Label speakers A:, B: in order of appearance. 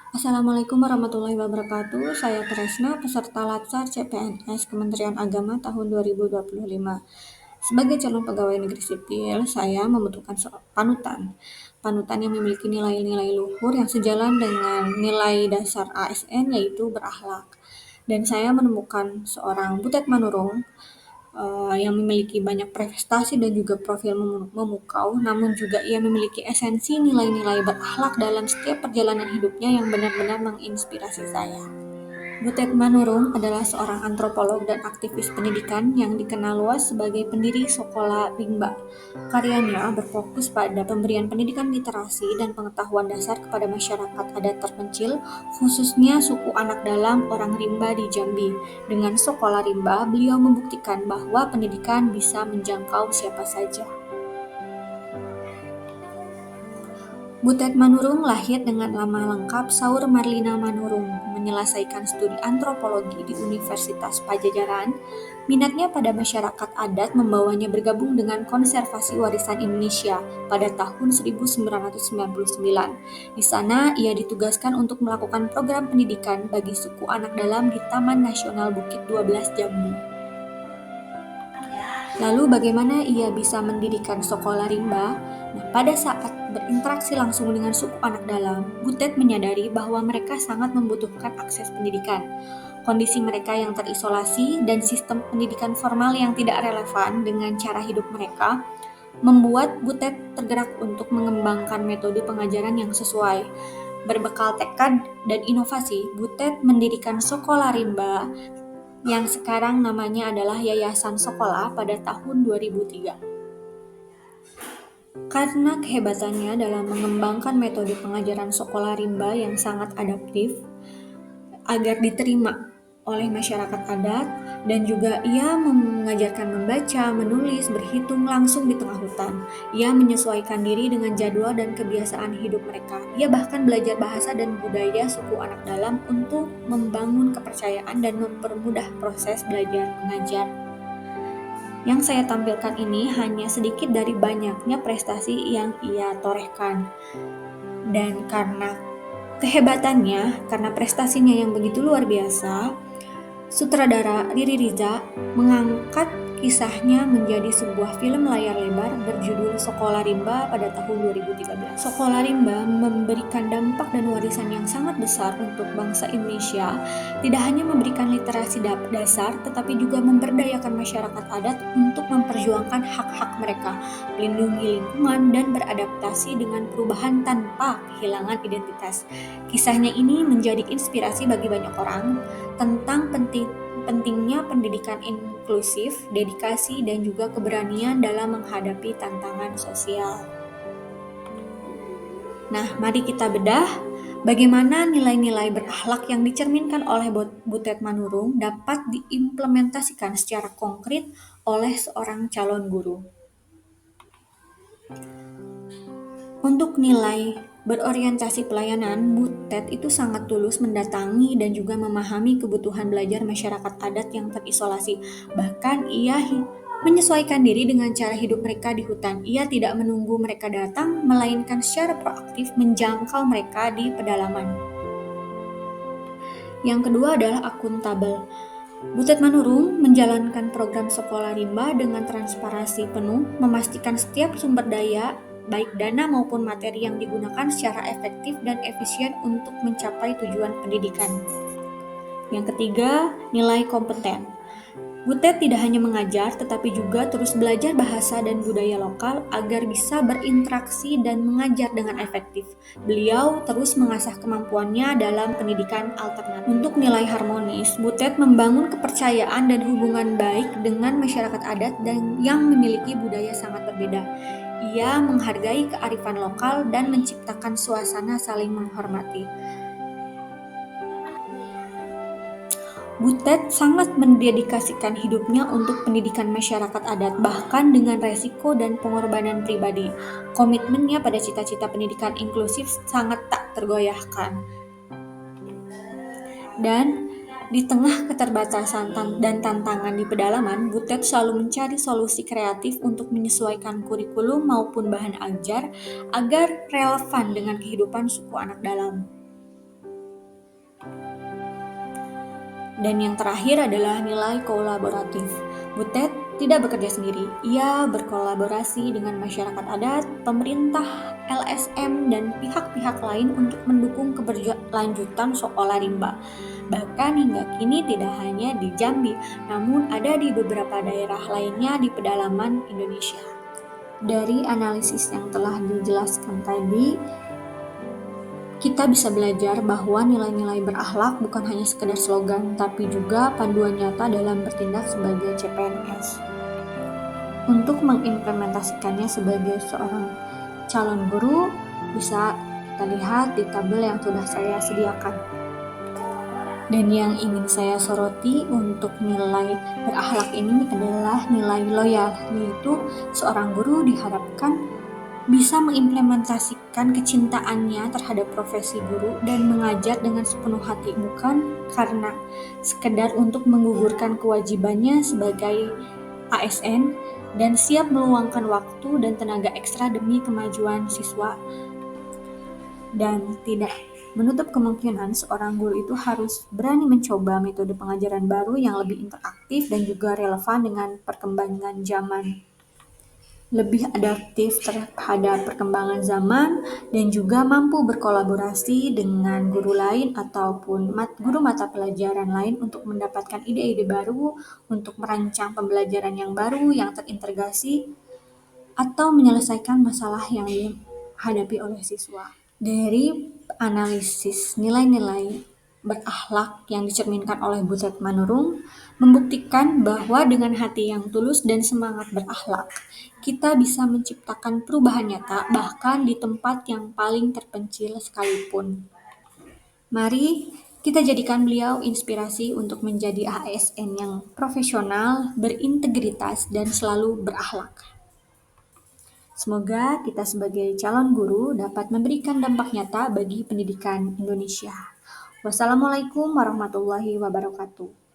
A: Assalamualaikum warahmatullahi wabarakatuh. Saya Tresna, peserta Latsar CPNS Kementerian Agama tahun 2025. Sebagai calon pegawai negeri sipil, saya membutuhkan panutan. Panutan yang memiliki nilai-nilai luhur yang sejalan dengan nilai dasar ASN, yaitu berakhlak. Dan saya menemukan seorang Butet Manurung yang memiliki banyak prestasi dan juga profil memukau, namun juga ia memiliki esensi nilai-nilai berakhlak dalam setiap perjalanan hidupnya yang benar-benar menginspirasi saya. Butet Manurung adalah seorang antropolog dan aktivis pendidikan yang dikenal luas sebagai pendiri Sekolah Rimba. Karyanya berfokus pada pemberian pendidikan literasi dan pengetahuan dasar kepada masyarakat adat terpencil, khususnya suku anak dalam orang Rimba di Jambi. Dengan Sekolah Rimba, beliau membuktikan bahwa pendidikan bisa menjangkau siapa saja. Butet Manurung lahir dengan nama lengkap Saur Marlina Manurung, menyelesaikan studi antropologi di Universitas Pajajaran. Minatnya pada masyarakat adat membawanya bergabung dengan Konservasi Warisan Indonesia pada tahun 1999. Di sana, ia ditugaskan untuk melakukan program pendidikan bagi suku anak dalam di Taman Nasional Bukit 12 Jambi. Lalu bagaimana ia bisa mendirikan Sekolah Rimba? Nah, pada saat berinteraksi langsung dengan suku anak dalam, Butet menyadari bahwa mereka sangat membutuhkan akses pendidikan. Kondisi mereka yang terisolasi dan sistem pendidikan formal yang tidak relevan dengan cara hidup mereka membuat Butet tergerak untuk mengembangkan metode pengajaran yang sesuai. Berbekal tekad dan inovasi, Butet mendirikan Sekolah Rimba yang sekarang namanya adalah Yayasan Sekolah pada tahun 2003. Karena kehebatannya dalam mengembangkan metode pengajaran Sekolah Rimba yang sangat adaptif agar diterima oleh masyarakat adat, dan juga ia mengajarkan membaca, menulis, berhitung langsung di tengah hutan. Ia menyesuaikan diri dengan jadwal dan kebiasaan hidup mereka. Ia bahkan belajar bahasa dan budaya suku anak dalam untuk membangun kepercayaan dan mempermudah proses belajar mengajar. Yang saya tampilkan ini hanya sedikit dari banyaknya prestasi yang ia torehkan. Dan karena kehebatannya, karena prestasinya yang begitu luar biasa, sutradara Riri Riza mengangkat kisahnya menjadi sebuah film layar lebar berjudul Sekolah Rimba pada tahun 2013. Sekolah Rimba memberikan dampak dan warisan yang sangat besar untuk bangsa Indonesia, tidak hanya memberikan literasi dasar, tetapi juga memberdayakan masyarakat adat untuk memperjuangkan hak-hak mereka, melindungi lingkungan, dan beradaptasi dengan perubahan tanpa kehilangan identitas. Kisahnya ini menjadi inspirasi bagi banyak orang tentang pentingnya pendidikan inklusif, dedikasi, dan juga keberanian dalam menghadapi tantangan sosial. Nah, mari kita bedah bagaimana nilai-nilai berakhlak yang dicerminkan oleh Butet Manurung dapat diimplementasikan secara konkret oleh seorang calon guru. Untuk nilai berorientasi pelayanan, Butet itu sangat tulus mendatangi dan juga memahami kebutuhan belajar masyarakat adat yang terisolasi. Bahkan ia menyesuaikan diri dengan cara hidup mereka di hutan. Ia tidak menunggu mereka datang, melainkan secara proaktif menjangkau mereka di pedalaman. Yang kedua adalah akuntabel. Butet Manurung menjalankan program Sekolah Rimba dengan transparansi penuh, memastikan setiap sumber daya, baik dana maupun materi yang digunakan secara efektif dan efisien untuk mencapai tujuan pendidikan. Yang ketiga, nilai kompeten. Butet tidak hanya mengajar, tetapi juga terus belajar bahasa dan budaya lokal agar bisa berinteraksi dan mengajar dengan efektif. Beliau terus mengasah kemampuannya dalam pendidikan alternatif. Untuk nilai harmonis, Butet membangun kepercayaan dan hubungan baik dengan masyarakat adat dan yang memiliki budaya sangat berbeda. Ia menghargai kearifan lokal dan menciptakan suasana saling menghormati. Butet sangat mendedikasikan hidupnya untuk pendidikan masyarakat adat, bahkan dengan resiko dan pengorbanan pribadi. Komitmennya pada cita-cita pendidikan inklusif sangat tak tergoyahkan. Dan di tengah keterbatasan dan tantangan di pedalaman, Butet selalu mencari solusi kreatif untuk menyesuaikan kurikulum maupun bahan ajar agar relevan dengan kehidupan suku anak dalam. Dan yang terakhir adalah nilai kolaboratif. Butet tidak bekerja sendiri, ia berkolaborasi dengan masyarakat adat, pemerintah, LSM, dan pihak-pihak lain untuk mendukung keberlanjutan sekolah rimba. Bahkan hingga kini tidak hanya di Jambi, namun ada di beberapa daerah lainnya di pedalaman Indonesia. Dari analisis yang telah dijelaskan tadi, kita bisa belajar bahwa nilai-nilai berakhlak bukan hanya sekedar slogan, tapi juga panduan nyata dalam bertindak sebagai CPNS. Untuk mengimplementasikannya sebagai seorang calon guru, bisa kita lihat di tabel yang sudah saya sediakan. Dan yang ingin saya soroti untuk nilai berakhlak ini adalah nilai loyal, yaitu seorang guru diharapkan bisa mengimplementasikan kecintaannya terhadap profesi guru dan mengajar dengan sepenuh hati, bukan karena sekedar untuk menggugurkan kewajibannya sebagai ASN dan siap meluangkan waktu dan tenaga ekstra demi kemajuan siswa. Dan tidak menutup kemungkinan seorang guru itu harus berani mencoba metode pengajaran baru yang lebih interaktif dan juga relevan dengan perkembangan zaman, lebih adaptif terhadap perkembangan zaman, dan juga mampu berkolaborasi dengan guru lain ataupun guru mata pelajaran lain untuk mendapatkan ide-ide baru, untuk merancang pembelajaran yang baru yang terintegrasi, atau menyelesaikan masalah yang dihadapi oleh siswa. Dari analisis nilai-nilai berakhlak yang dicerminkan oleh Butet Manurung, membuktikan bahwa dengan hati yang tulus dan semangat berakhlak, kita bisa menciptakan perubahan nyata bahkan di tempat yang paling terpencil sekalipun. Mari kita jadikan beliau inspirasi untuk menjadi ASN yang profesional, berintegritas, dan selalu berakhlak. Semoga kita sebagai calon guru dapat memberikan dampak nyata bagi pendidikan Indonesia. Wassalamualaikum warahmatullahi wabarakatuh.